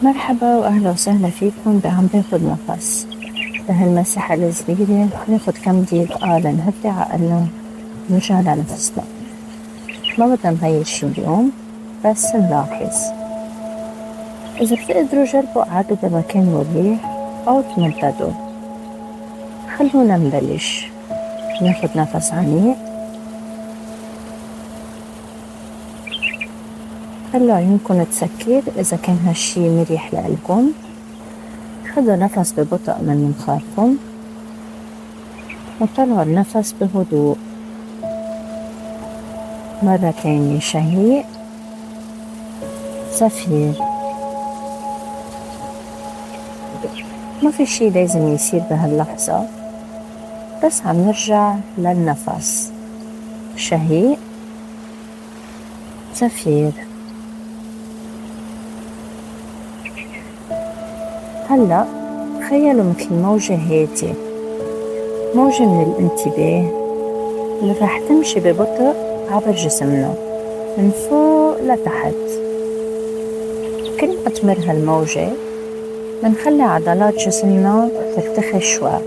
مرحبا وأهلا وسهلا فيكم بعم باخد نفس. بهالمساحة الصغيرة ناخد كم دقيقة لنهدي عقلنا ونرجع لنفسنا. ما بدنا نغير شي اليوم، بس نلاحظ. إذا بتقدروا جربوا قعدوا بمكان مريح أو تمددوا. خلونا نبلش. ناخد نفس عميق، خلوا عيونكم تسكر إذا كان هالشي مريح لإلكم. خدوا نفس ببطء من منخاركم وطلعوا النفس بهدوء. مرة تانية شهيق زفير. ما في شي لازم يصير بهاللحظة، بس عم نرجع للنفس. شهيق زفير. هلأ تخيلوا مثل موجة هادية، موجة من الانتباه اللي رح تمشي ببطء عبر جسمنا من فوق لتحت. كل ما تمر هالموجة منخلي عضلات جسمنا ترتخي شوي.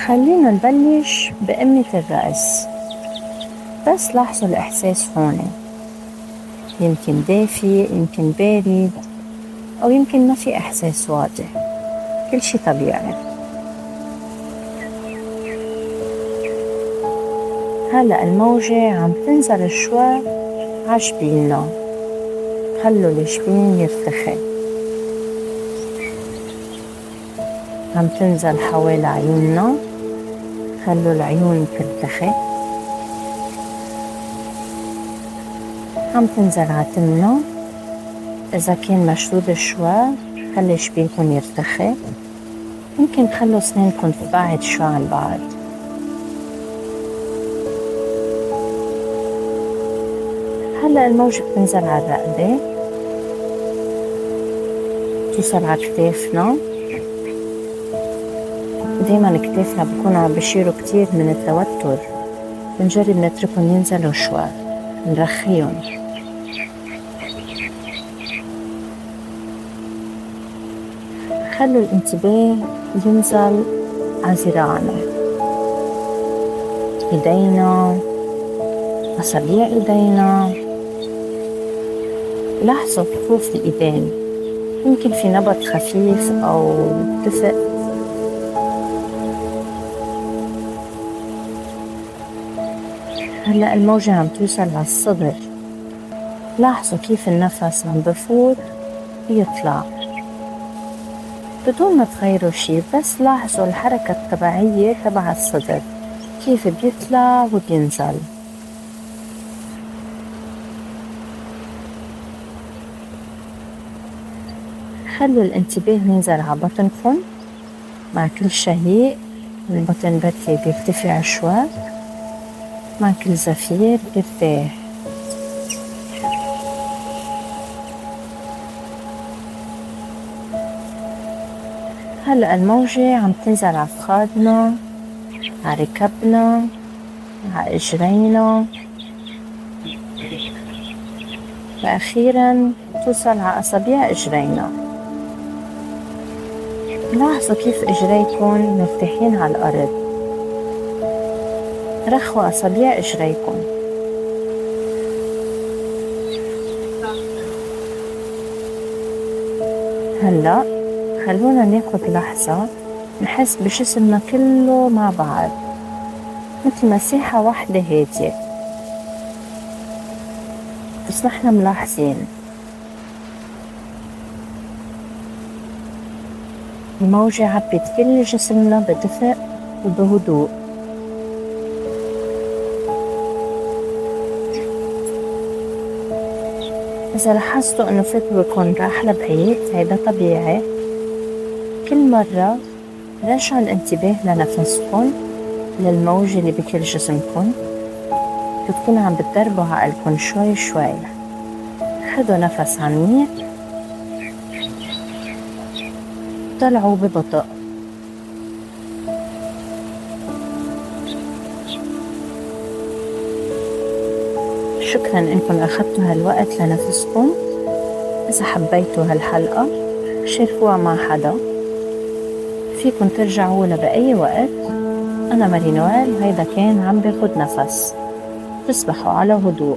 خلينا نبلش بقمة الرأس، بس لاحظوا الإحساس هون. يمكن دافي، يمكن بارد، أو يمكن ما في إحساس واضح. كل شي طبيعي. هلأ الموجة عم تنزل شوي عجبينا. خلوا الجبين يرتخي. عم تنزل حوالي عيوننا. خلوا العيون ترتخي. عم تنزل عتمنا. إذا كان مشدود شوي خلي جبينكم يرتخي. ممكن تخلوا سنانكم تبعد شوي عن بعض. هلأ الموجة بتنزل على الرقبة، توصل على كتافنا. دايما كتافنا بكونوا عم بشيروا كتير من التوتر. بنجرب نتركهم ينزلوا شوي، نرخيهم. خلوا الانتباه ينزل على ذراعنا، ايدينا، أصابع ايدينا. لاحظوا كفوف الايدين، يمكن في نبض خفيف أو دفء. هلأ الموجة عم توصل على الصدر. لاحظوا كيف النفس عم بفوت ويطلع بدون ما تغيروا شي، بس لاحظوا الحركة الطبيعية تبع الصدر كيف بيطلع وبينزل. خلوا الانتباه ينزل على بطنكم. مع كل شهيق البطن بدي بيرتفع شوي، مع كل زفير بيرتاح. هلأ الموجة عم تنزل على فخادنا، على ركبنا، على اجرينا، واخيرا توصل على اصابع اجرينا. لاحظوا كيف اجريكم مرتاحين على الارض. رخوا اصابع اجريكم. هلا خلونا ناخد لحظة نحس بجسمنا كله مع بعض مثل مساحة واحدة هادية. بس نحن ملاحظين الموجة عبت كل جسمنا بدفء وبهدوء. إذا لاحظتوا إنه فكركم راح لبعيد هيدا طبيعي. كل مرة رجعوا الانتباه لنفسكم، للموجة اللي بكل جسمكم. بتكونوا عم بتدربوا عقلكم شوي شوي. خدوا نفس عميق، طلعوا ببطء. شكرا إنكم أخدتوا هالوقت لنفسكم. إذا حبيتوا هالحلقة شاركوها مع حدا، فيكن ترجعوا لها بأي وقت. أنا ماري نوال، هيدا كان عم باخد نفس. تصبحوا على هدوء.